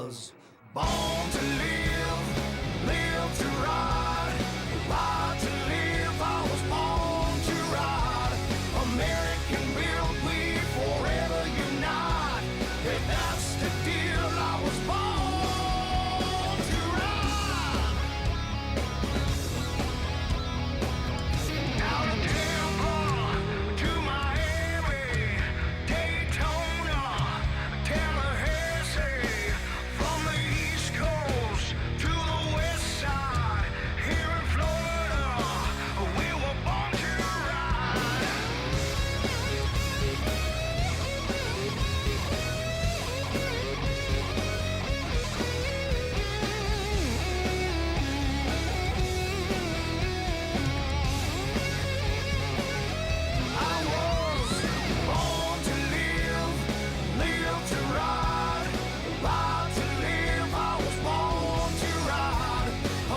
was born to live, live to ride, ride to live. I was born to ride. American built, we forever unite. Hey, that's the deal. I was born to ride. Out of Tampa to Miami, Daytona, Tallahassee, from the East Coast to the West Side, here in Florida, we were born to ride. I was born to live, live to ride, ride to live. I was born to ride.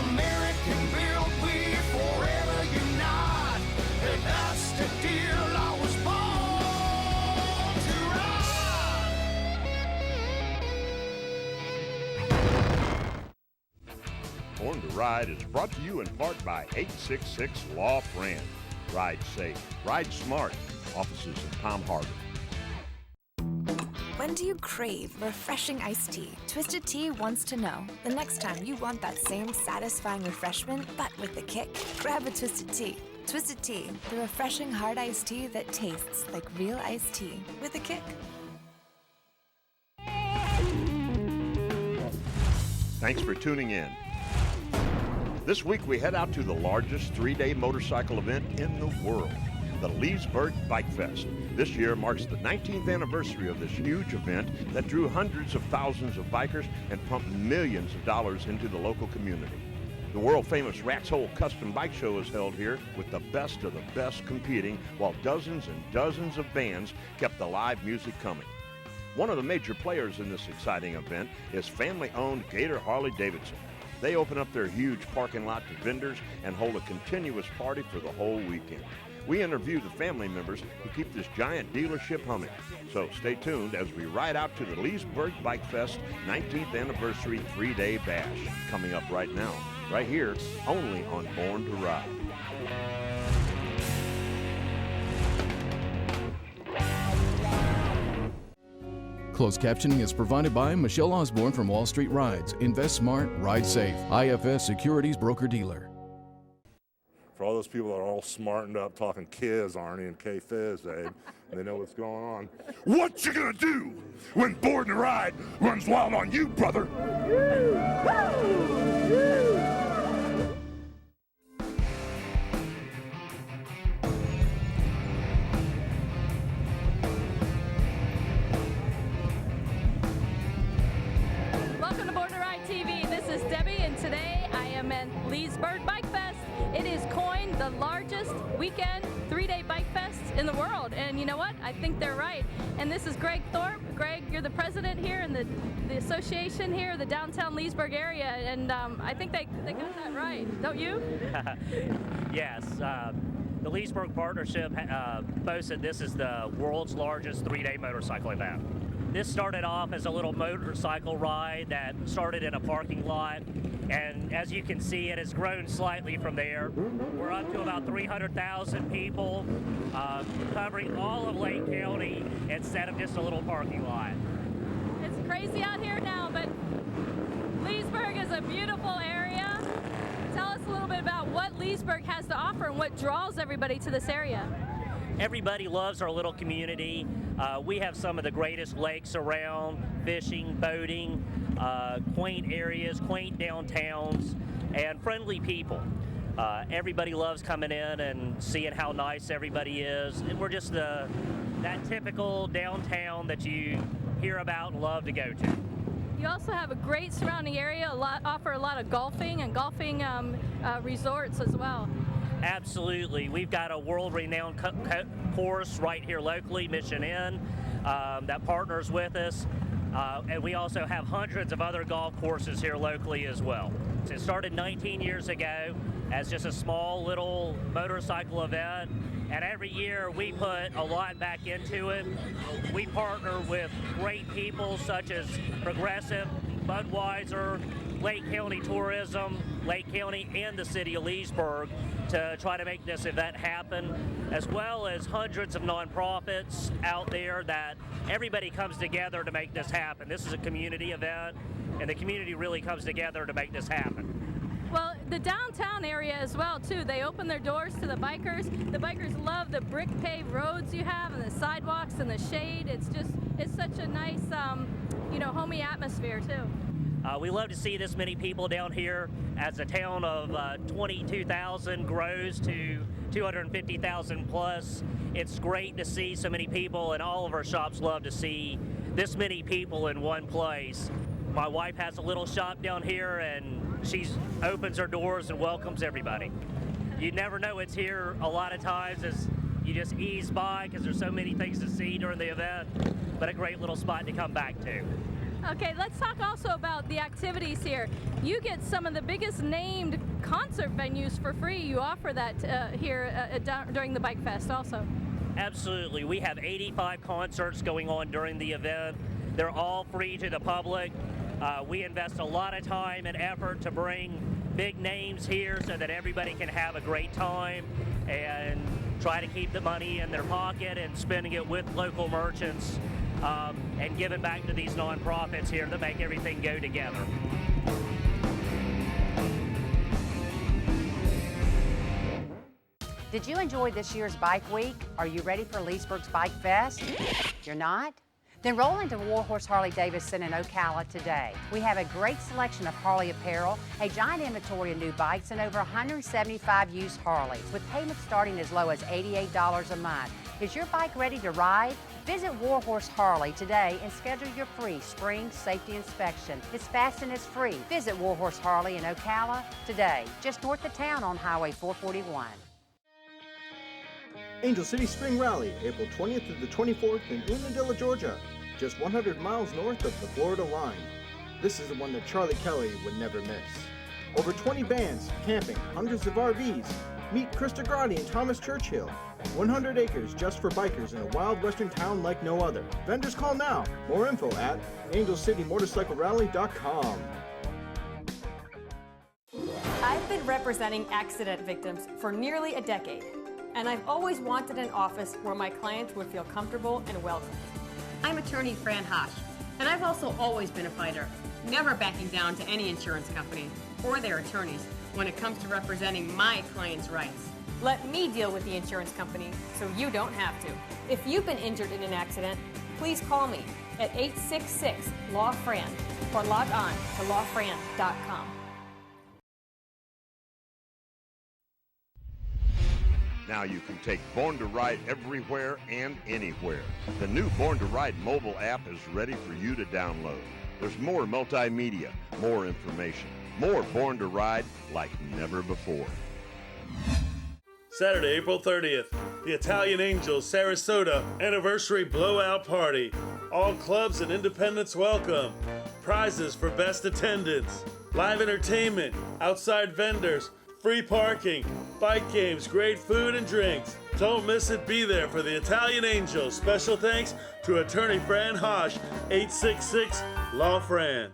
American built, we forever unite. Hey, that's the deal. I was born to ride. Born to Ride is brought to you in part by 866 Law Friend. Ride safe, ride smart. Offices in Palm Harbor. When do you crave refreshing iced tea? Twisted Tea wants to know. The next time you want that same satisfying refreshment, but with a kick, grab a Twisted Tea. Twisted Tea, the refreshing hard iced tea that tastes like real iced tea with a kick. Thanks for tuning in. This week we head out to the largest three-day motorcycle event in the world, the Leesburg Bike Fest. This year marks the 19th anniversary of this huge event that drew hundreds of thousands of bikers and pumped millions of dollars into the local community. The world-famous Rat's Hole Custom Bike Show is held here with the best of the best competing, while dozens and dozens of bands kept the live music coming. One of the major players in this exciting event is family-owned Gator Harley-Davidson. They open up their huge parking lot to vendors and hold a continuous party for the whole weekend. We interview the family members who keep this giant dealership humming. So stay tuned as we ride out to the Leesburg Bike Fest 19th anniversary 3-day bash, coming up right now, right here, only on Born to Ride. Closed captioning is provided by Michelle Osborne from Wall Street Rides. Invest smart, ride safe. IFS Securities Broker Dealer. For all those people that are all smartened up talking Kiz, Arnie, and K-Fizz, they know what's going on. What you gonna do when Born to Ride runs wild on you, brother? Welcome to Born to Ride TV. This is Debbie, and today I am at Leesburg Bike Fest. It is coined the largest weekend 3-day bike fest in the world, and you know what? I think they're right. And this is Greg Thorpe. Greg, you're the president here in the association here, the downtown Leesburg area, and I think they got that right, don't you? Yes. The Leesburg Partnership boasts that this is the world's largest 3-day motorcycle event. This started off as a little motorcycle ride that started in a parking lot, and as you can see, it has grown slightly from there. We're up to about 300,000 people, covering all of Lake County instead of just a little parking lot. It's crazy out here now, but Leesburg is a beautiful area. Tell us a little bit about what Leesburg has to offer and what draws everybody to this area. Everybody loves our little community. We have some of the greatest lakes around, fishing, boating, quaint areas, quaint downtowns, and friendly people. Everybody loves coming in and seeing how nice everybody is. And we're just that typical downtown that you hear about and love to go to. You also have a great surrounding area, offer a lot of golfing and golfing resorts as well. Absolutely. We've got a world-renowned course right here locally, Mission Inn, that partners with us. And we also have hundreds of other golf courses here locally as well. So it started 19 years ago as just a small little motorcycle event. And every year we put a lot back into it. We partner with great people such as Progressive Budweiser, Lake County Tourism, Lake County, and the city of Leesburg to try to make this event happen, as well as hundreds of nonprofits out there that everybody comes together to make this happen. This is a community event, and the community really comes together to make this happen. Well, the downtown area as well, too. They open their doors to the bikers. The bikers love the brick paved roads you have and the sidewalks and the shade. It's such a nice, homey atmosphere, too. We love to see this many people down here as a town of 22,000 grows to 250,000 plus. It's great to see so many people, and all of our shops love to see this many people in one place. My wife has a little shop down here, and she opens her doors and welcomes everybody. You never know it's here a lot of times as you just ease by because there's so many things to see during the event, but a great little spot to come back to. Okay, let's talk also about the activities here. You get some of the biggest named concert venues for free. You offer that here during the Bike Fest also. Absolutely. We have 85 concerts going on during the event. They're all free to the public. We invest a lot of time and effort to bring big names here so that everybody can have a great time and try to keep the money in their pocket and spending it with local merchants and giving back to these nonprofits here that make everything go together. Did you enjoy this year's Bike Week? Are you ready for Leesburg's Bike Fest? You're not? Then roll into Warhorse Harley-Davidson in Ocala today. We have a great selection of Harley apparel, a giant inventory of new bikes, and over 175 used Harleys, with payments starting as low as $88 a month. Is your bike ready to ride? Visit Warhorse Harley today and schedule your free spring safety inspection. It's fast and it's free. Visit Warhorse Harley in Ocala today, just north of town on Highway 441. Angel City Spring Rally, April 20th to the 24th in Unadilla, Georgia, just 100 miles north of the Florida line. This is the one that Charlie Kelly would never miss. Over 20 bands, camping, hundreds of RVs. Meet Krista Grotti and Thomas Churchill. 100 acres just for bikers in a wild western town like no other. Vendors call now. More info at angelcitymotorcyclerally.com. I've been representing accident victims for nearly a decade, and I've always wanted an office where my clients would feel comfortable and welcome. I'm attorney Fran Hosh, and I've also always been a fighter, never backing down to any insurance company or their attorneys when it comes to representing my clients' rights. Let me deal with the insurance company so you don't have to. If you've been injured in an accident, please call me at 866-LAW-FRAN or log on to lawfran.com. Now you can take Born to Ride everywhere and anywhere. The new Born to Ride mobile app is ready for you to download. There's more multimedia, more information, more Born to Ride like never before. Saturday, April 30th, the Italian Angels Sarasota Anniversary Blowout Party. All clubs and independents welcome. Prizes for best attendance. Live entertainment, outside vendors, free parking, bike games, great food and drinks. Don't miss it. Be there for the Italian Angels. Special thanks to attorney Fran Hosh, 866-LAW-FRAN.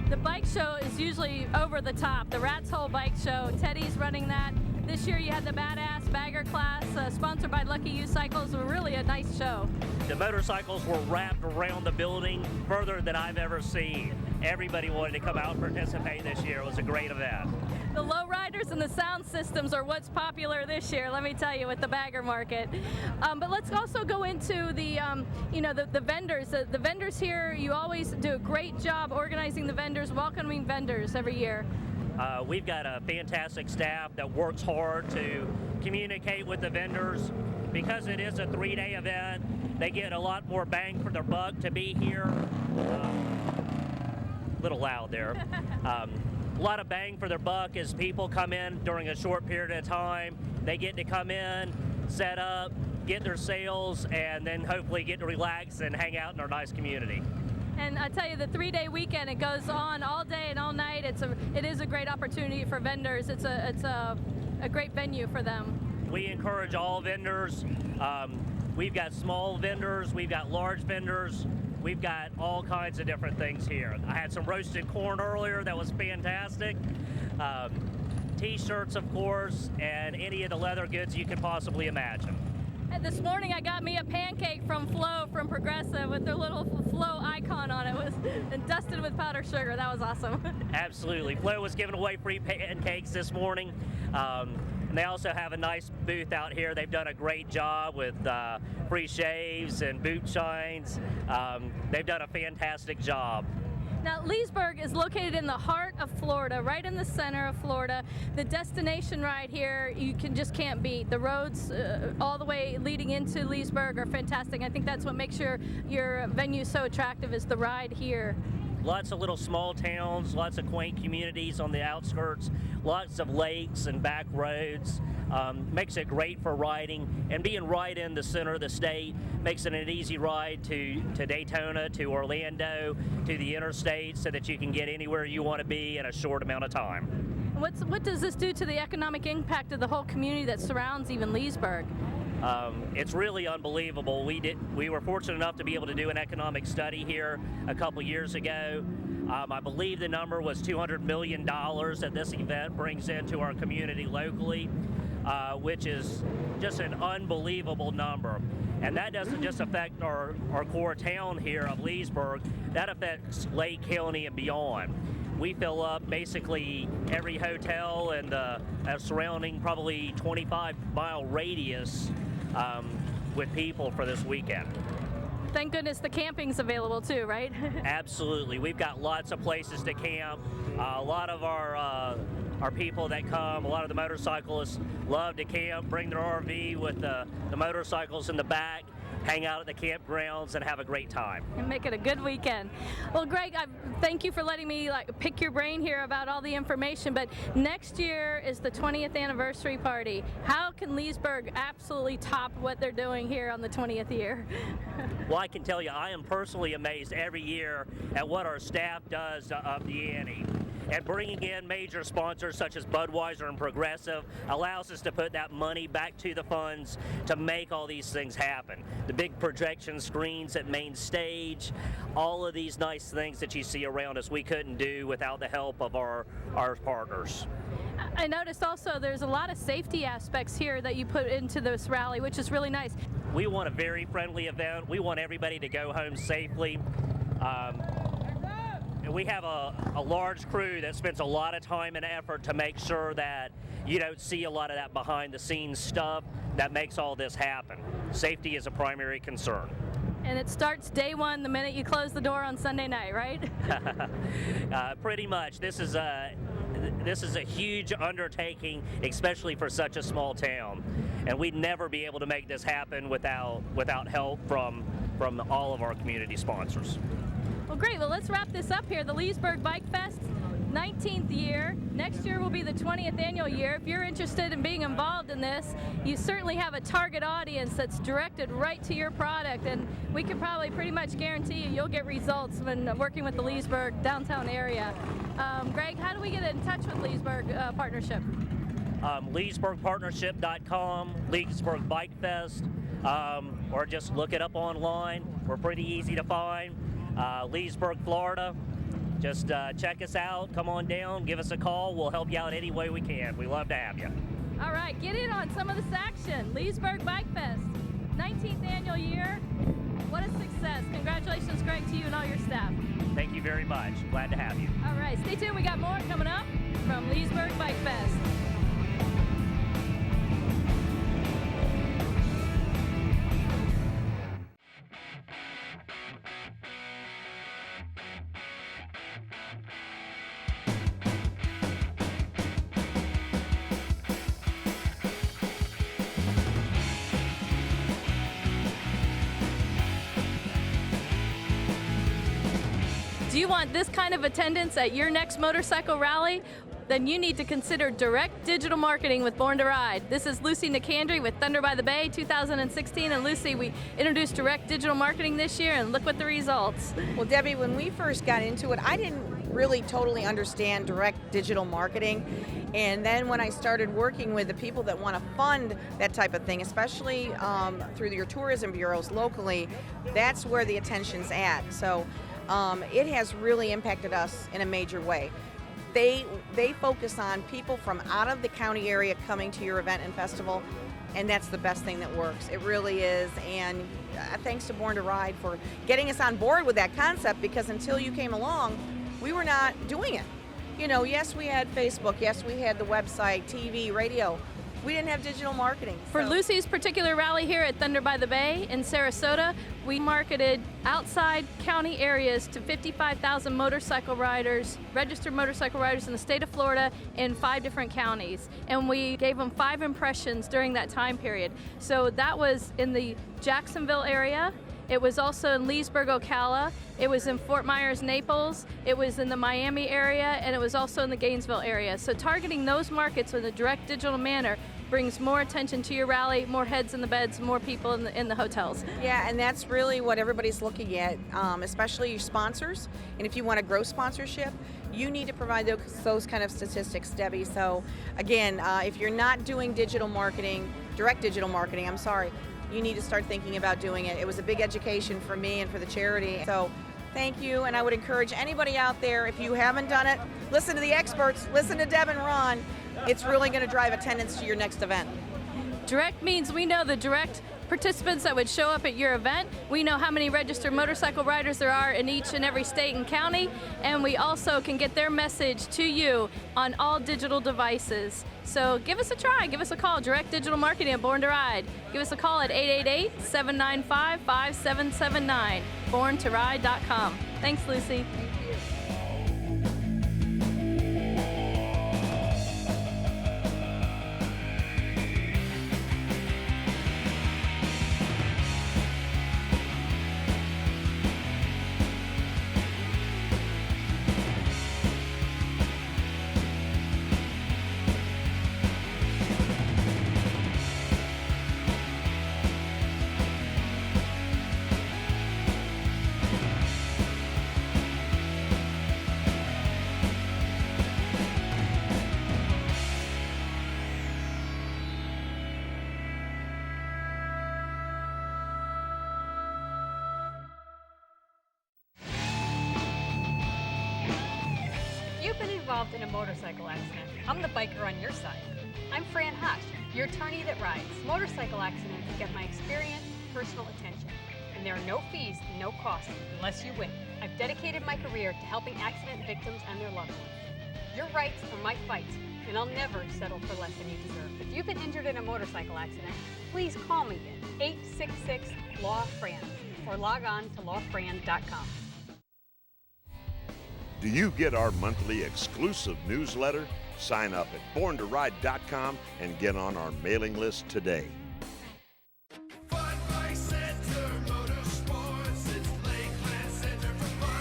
The bike show is usually over the top. The Rat's Hole Bike Show, Teddy's running that. This year you had the Badass Bagger class, sponsored by Lucky U Cycles. Really a nice show. The motorcycles were wrapped around the building further than I've ever seen. Everybody wanted to come out and participate this year. It was a great event. The lowriders and the sound systems are what's popular this year, let me tell you, with the bagger market. But let's also go into the, the vendors. The vendors here, you always do a great job organizing the vendors, welcoming vendors every year. We've got a fantastic staff that works hard to communicate with the vendors. Because it is a 3-day event, they get a lot more bang for their buck to be here. A little loud there. A lot of bang for their buck as people come in during a short period of time. They get to come in, set up, get their sales, and then hopefully get to relax and hang out in our nice community. And I tell you, the 3-day weekend, it goes on all day and all night. It is a great opportunity for vendors. It's a great venue for them. We encourage all vendors. We've got small vendors, we've got large vendors. we've got all kinds of different things here. I had some roasted corn earlier that was fantastic. T-shirts, of course, and any of the leather goods you could possibly imagine. And this morning I got me a pancake from Flo from Progressive with their little Flo icon on it. It was and dusted with powdered sugar. That was awesome. Absolutely. Flo was giving away free pancakes this morning. And they also have a nice booth out here. They've done a great job with free shaves and boot shines. They've done a fantastic job. Now, Leesburg is located in the heart of Florida, right in the center of Florida. The destination ride here, you just can't beat. The roads all the way leading into Leesburg are fantastic. I think that's what makes your venue so attractive is the ride here. Lots of little small towns, lots of quaint communities on the outskirts, lots of lakes and back roads. Makes it great for riding, and being right in the center of the state makes it an easy ride to Daytona, to Orlando, to the interstate, so that you can get anywhere you want to be in a short amount of time. What does this do to the economic impact of the whole community that surrounds even Leesburg? It's really unbelievable. We were fortunate enough to be able to do an economic study here a couple years ago. I believe the number was $200 million that this event brings into our community locally, which is just an unbelievable number. And that doesn't just affect our core town here of Leesburg, that affects Lake County and beyond. We fill up basically every hotel and the surrounding probably 25-mile radius with people for this weekend. Thank goodness the camping's available too, right? Absolutely. We've got lots of places to camp. A lot of our people that come, a lot of the motorcyclists love to camp, bring their RV with the motorcycles in the back, hang out at the campgrounds and have a great time. And make it a good weekend. Well, Greg, thank you for letting me pick your brain here about all the information, but next year is the 20th anniversary party. How can Leesburg absolutely top what they're doing here on the 20th year? Well, I can tell you, I am personally amazed every year at what our staff does to up the ante. And bringing in major sponsors such as Budweiser and Progressive allows us to put that money back to the funds to make all these things happen. The big projection screens at main stage, all of these nice things that you see around us we couldn't do without the help of our partners. I noticed also there's a lot of safety aspects here that you put into this rally, which is really nice. We want a very friendly event. We want everybody to go home safely. We have a large crew that spends a lot of time and effort to make sure that you don't see a lot of that behind the scenes stuff that makes all this happen. Safety is a primary concern. And it starts day one the minute you close the door on Sunday night, right? Pretty much. This is a huge undertaking, especially for such a small town. And we'd never be able to make this happen without help from all of our community sponsors. Well, great. Well, let's wrap this up here. The Leesburg Bike Fest, 19th year. Next year will be the 20th annual year. If you're interested in being involved in this, you certainly have a target audience that's directed right to your product, and we can probably pretty much guarantee you'll get results when working with the Leesburg downtown area. Greg, how do we get in touch with Leesburg Partnership? LeesburgPartnership.com, Leesburg Bike Fest, or just look it up online. We're pretty easy to find. Leesburg, Florida. Just check us out, come on down, give us a call. We'll help you out any way we can. We love to have you. All right, get in on some of this action. Leesburg Bike Fest, 19th annual year. What a success. Congratulations, Greg, to you and all your staff. Thank you very much. Glad to have you. All right, stay tuned. We got more coming up from Leesburg Bike Fest. Do you want this kind of attendance at your next motorcycle rally? then you need to consider direct digital marketing with Born to Ride. This is Lucy Nicandri with Thunder by the Bay 2016. And Lucy, we introduced direct digital marketing this year, and look what the results. Well, Debbie, when we first got into it, I didn't really totally understand direct digital marketing. And then when I started working with the people that want to fund that type of thing, especially through your tourism bureaus locally, that's where the attention's at. So it has really impacted us in a major way. They focus on people from out of the county area coming to your event and festival, and that's the best thing that works. It really is. And thanks to Born to Ride for getting us on board with that concept, because until you came along, we were not doing it. You know, yes, we had Facebook, yes, we had the website, TV, radio. We didn't have digital marketing. For Lucy's particular rally here at Thunder by the Bay in Sarasota, we marketed outside county areas to 55,000 motorcycle riders, registered motorcycle riders in the state of Florida in 5 different counties. And we gave them 5 impressions during that time period. So that was in the Jacksonville area. It was also in Leesburg, Ocala. It was in Fort Myers, Naples. It was in the Miami area, and it was also in the Gainesville area. So targeting those markets in a direct digital manner brings more attention to your rally, more heads in the beds, more people in the hotels. Yeah, and that's really what everybody's looking at, especially your sponsors. And if you want to grow sponsorship, you need to provide those kind of statistics, Debbie. So again, if you're not doing digital marketing, direct digital marketing, you need to start thinking about doing it. It was a big education for me and for the charity. So thank you, and I would encourage anybody out there, if you haven't done it, listen to the experts, listen to Deb and Ron. It's really going to drive attendance to your next event. Direct means we know the direct participants that would show up at your event. We know how many registered motorcycle riders there are in each and every state and county, and we also can get their message to you on all digital devices. So give us a try, give us a call, Direct Digital Marketing at Born to Ride. Give us a call at 888-795-5779, borntoride.com. Thanks, Lucy. Involved in a motorcycle accident, I'm the biker on your side. I'm Fran Hosh, your attorney that rides. Motorcycle accidents get my experience, personal attention, and there are no fees and no costs unless you win. I've dedicated my career to helping accident victims and their loved ones. Your rights are my fights, and I'll never settle for less than you deserve. If you've been injured in a motorcycle accident, please call me at 866-LAW-FRAN or log on to lawfran.com. Do you get our monthly exclusive newsletter? Sign up at borntoride.com and get on our mailing list today.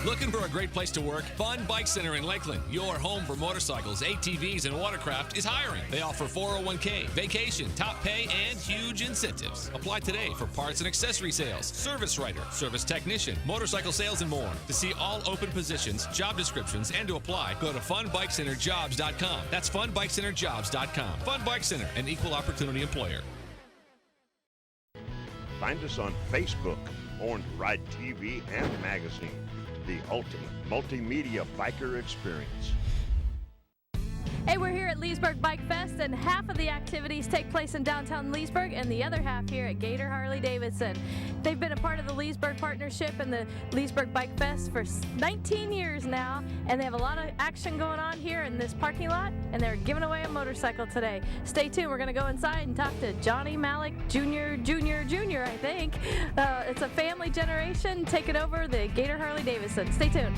Looking for a great place to work? Fun Bike Center in Lakeland, your home for motorcycles, ATVs, and watercraft, is hiring. They offer 401k, vacation, top pay, and huge incentives. Apply today for parts and accessory sales, service writer, service technician, motorcycle sales, and more. To see all open positions, job descriptions, and to apply, go to funbikecenterjobs.com. That's funbikecenterjobs.com. Fun Bike Center, an equal opportunity employer. Find us on Facebook, Born to Ride TV and magazine. The ultimate multimedia biker experience. Hey, we're here at Leesburg Bike Fest, and half of the activities take place in downtown Leesburg and the other half here at Gator Harley-Davidson. They've been a part of the Leesburg Partnership and the Leesburg Bike Fest for 19 years now, and they have a lot of action going on here in this parking lot, and they're giving away a motorcycle today. Stay tuned. We're going to go inside and talk to Johnny Malik Jr., I think. It's a family generation taking over the Gator Harley-Davidson. Stay tuned.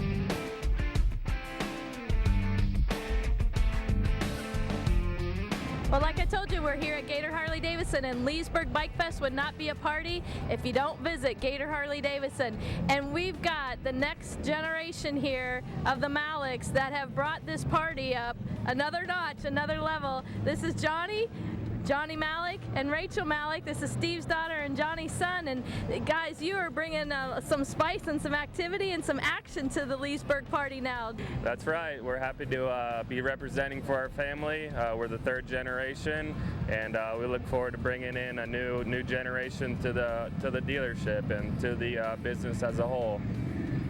Well, like I told you, we're here at Gator Harley-Davidson, and Leesburg Bike Fest would not be a party if you don't visit Gator Harley-Davidson. And we've got the next generation here of the Maliks that have brought this party up another notch, another level. This is Johnny Malik and Rachel Malik. This is Steve's daughter and Johnny's son. And guys, you are bringing some spice and some activity and some action to the Leesburg party now. That's right. We're happy to be representing for our family. We're the third generation, and we look forward to bringing in a new generation to the dealership and to the business as a whole.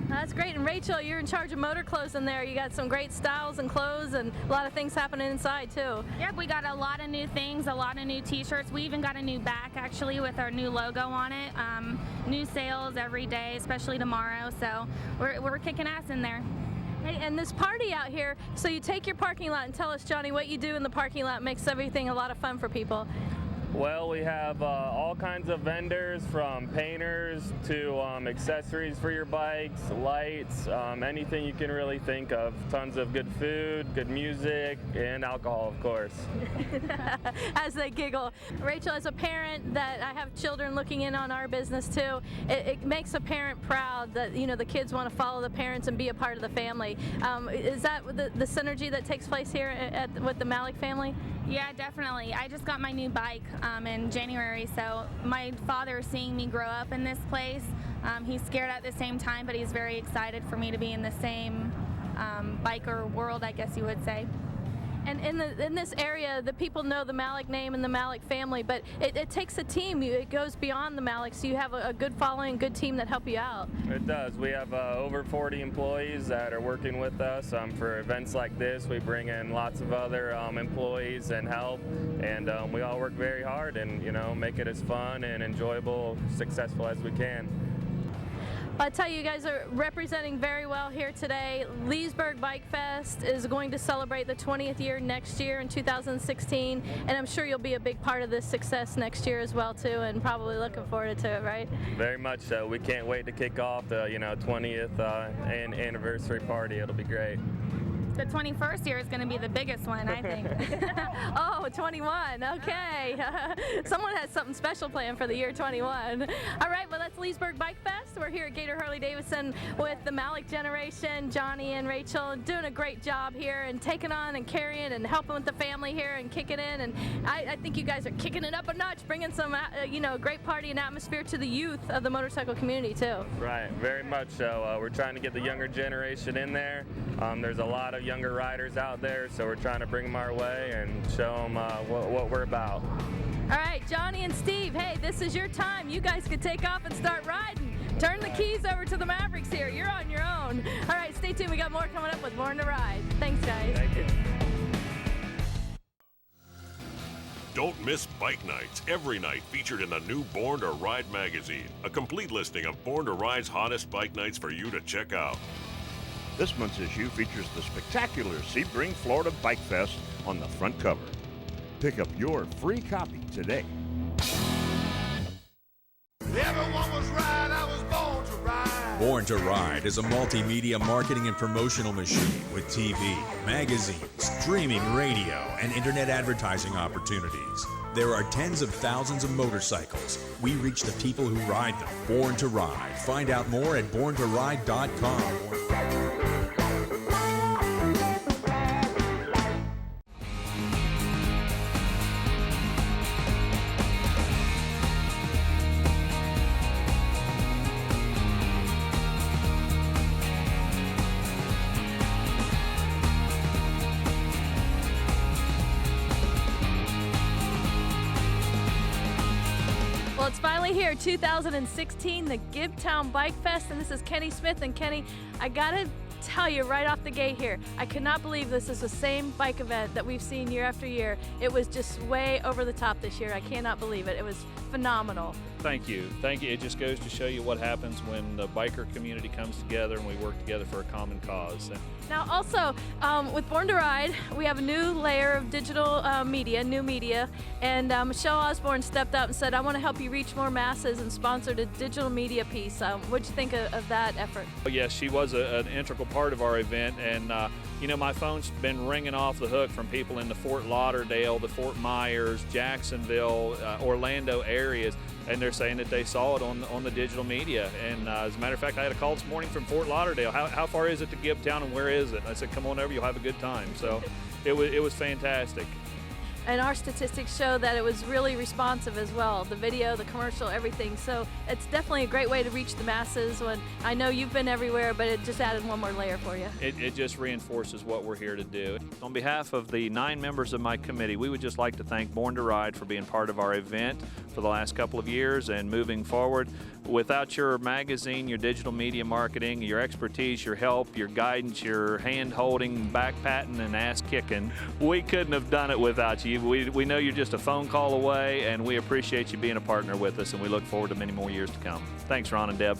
That's great. And Rachel, you're in charge of motor clothes in there. You got some great styles and clothes and a lot of things happening inside too. Yep, we got a lot of new things, a lot of new t-shirts. We even got a new back actually with our new logo on it. New sales every day, especially tomorrow. So we're kicking ass in there. Hey, and this party out here, so you take your parking lot and tell us, Johnny, what you do in the parking lot makes everything a lot of fun for people. Well, we have all kinds of vendors, from painters to accessories for your bikes, lights, anything you can really think of. Tons of good food, good music, and alcohol, of course. As they giggle. Rachel, as a parent that I have children looking in on our business too, it makes a parent proud that, you know, the kids want to follow the parents and be a part of the family. Is that the synergy that takes place here with the Malik family? Yeah, definitely. I just got my new bike in January, so my father, seeing me grow up in this place, he's scared at the same time, but he's very excited for me to be in the same biker world, I guess you would say. And in this area, the people know the Malik name and the Malik family, but it takes a team. It goes beyond the Malik, so you have a good following, good team that help you out. It does. We have over 40 employees that are working with us for events like this. We bring in lots of other employees and help, and we all work very hard and, you know, make it as fun and enjoyable, successful as we can. I tell you, guys are representing very well here today. Leesburg Bike Fest is going to celebrate the 20th year next year in 2016, and I'm sure you'll be a big part of this success next year as well too, and probably looking forward to it, right? Very much so. We can't wait to kick off the 20th anniversary party. It'll be great. The 21st year is going to be the biggest one, I think. Oh, 21, okay. Someone has something special planned for the year 21. All right, well, that's Leesburg Bike Fest. We're here at Gator Harley-Davidson with the Malik generation, Johnny and Rachel, doing a great job here and taking on and carrying and helping with the family here and kicking in. And I think you guys are kicking it up a notch, bringing some, great party and atmosphere to the youth of the motorcycle community, too. Right, very much so. We're trying to get the younger generation in there. There's a lot of younger riders out there, so we're trying to bring them our way and show them what we're about. All right, Johnny and Steve, hey, this is your time. You guys could take off and start riding. Turn the keys over to the Mavericks here. You're on your own. All right, stay tuned. We got more coming up with Born to Ride. Thanks, guys. Thank you. Don't miss Bike Nights, every night featured in the new Born to Ride magazine. A complete listing of Born to Ride's hottest bike nights for you to check out. This month's issue features the spectacular Sebring, Florida Bike Fest on the front cover. Pick up your free copy today. Everyone was right, I was born to ride. Born to Ride is a multimedia marketing and promotional machine with TV, magazines, streaming radio, and internet advertising opportunities. There are tens of thousands of motorcycles. We reach the people who ride them. Born to Ride. Find out more at borntoride.com. It's finally here, 2016, the Gibtown Bike Fest, and this is Kenny Smith. And Kenny, I gotta tell you right off the gate here, I could not believe this is the same bike event that we've seen year after year. It was just way over the top this year. I cannot believe it. It was phenomenal. Thank you. Thank you. It just goes to show you what happens when the biker community comes together and we work together for a common cause. Now also, with Born to Ride, we have a new layer of digital new media, and Michelle Osborne stepped up and said, I want to help you reach more masses, and sponsored a digital media piece. What'd you think of that effort? Yes, she was an integral part of our event. And my phone's been ringing off the hook from people in the Fort Lauderdale, the Fort Myers, Jacksonville, Orlando areas, and they're saying that they saw it on the digital media. And as a matter of fact, I had a call this morning from Fort Lauderdale. How far is it to Gibtown, and where is it? I said, come on over, you'll have a good time. So it was fantastic. And our statistics show that it was really responsive as well. The video, the commercial, everything. So it's definitely a great way to reach the masses. When I know you've been everywhere, but it just added one more layer for you. It just reinforces what we're here to do. On behalf of the 9 members of my committee, we would just like to thank Born to Ride for being part of our event for the last couple of years and moving forward. Without your magazine, your digital media marketing, your expertise, your help, your guidance, your hand-holding, back-patting, and ass-kicking, we couldn't have done it without you. We know you're just a phone call away, and we appreciate you being a partner with us, and we look forward to many more years to come. Thanks, Ron and Deb.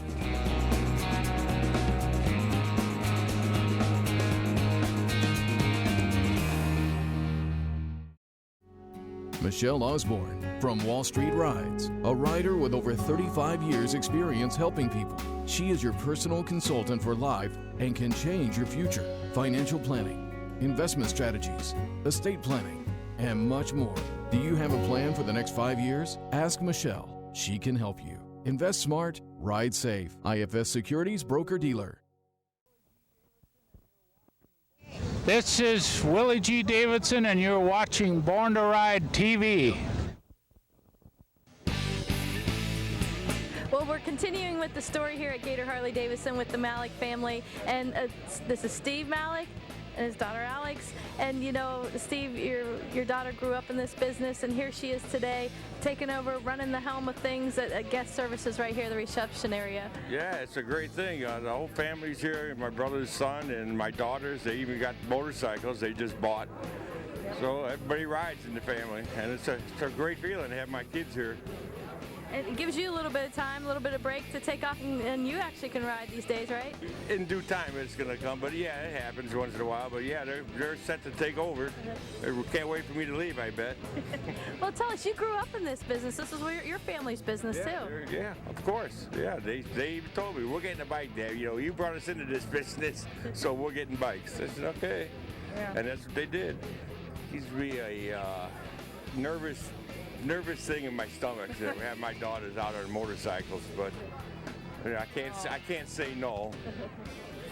Michelle Osborne from Wall Street Rides, a rider with over 35 years experience helping people. She is your personal consultant for life and can change your future, financial planning, investment strategies, estate planning, and much more. Do you have a plan for the next 5 years? Ask Michelle. She can help you. Invest smart, ride safe. IFS Securities Broker Dealer. This is Willie G. Davidson, and you're watching Born to Ride TV. Well, we're continuing with the story here at Gator Harley-Davidson with the Malik family, and this is Steve Malik and his daughter Alex. And Steve, your daughter grew up in this business, and here she is today, taking over, running the helm of things at guest services right here, the reception area. Yeah, it's a great thing. The whole family's here. My brother's son and my daughters, they even got motorcycles they just bought. So everybody rides in the family, and it's a great feeling to have my kids here. And it gives you a little bit of time, a little bit of break to take off, and you actually can ride these days, right? In due time it's going to come, but yeah, it happens once in a while. But yeah, they're set to take over. They can't wait for me to leave, I bet. Well, tell us, you grew up in this business. This is your family's business, too. Yeah, of course. Yeah, they even told me, we're getting a bike, Dad. You brought us into this business, so we're getting bikes. I said, okay. Yeah. And that's what they did. He's really a nervous thing in my stomach to have my daughters out on motorcycles, but I can't say no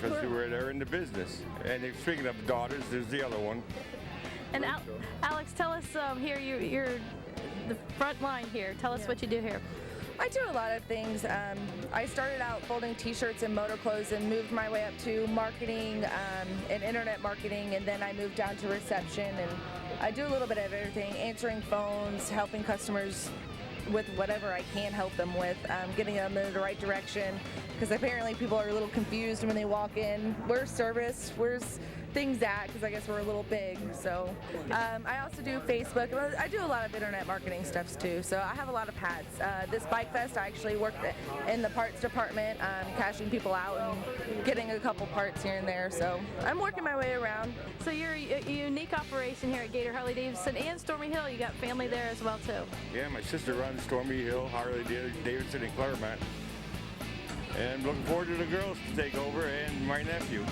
because they're in the business. And speaking of daughters, there's the other one. And Alex, tell us here, you're the front line here. Tell us what you do here. I do a lot of things. I started out folding t-shirts and motor clothes and moved my way up to marketing and internet marketing, and then I moved down to reception, and I do a little bit of everything, answering phones, helping customers with whatever I can help them with, getting them in the right direction, because apparently people are a little confused when they walk in. Where's service? Where's things at? Because I guess we're a little big. So I also do Facebook. I do a lot of internet marketing stuff too, so I have a lot of hats. This Bike Fest, I actually worked in the parts department, cashing people out and getting a couple parts here and there, so I'm working my way around. So you're a unique operation here at Gator Harley-Davidson and Stormy Hill. You got family there as well too. Yeah, my sister runs Stormy Hill, Harley-Davidson in Claremont. And I'm looking forward to the girls to take over and my nephew.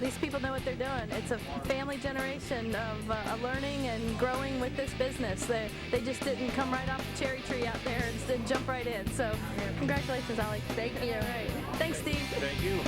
These people know what they're doing. It's a family generation of learning and growing with this business. They just didn't come right off the cherry tree out there and jump right in. So congratulations, Alex. Thank you. All right. Thanks, Steve. Thank you.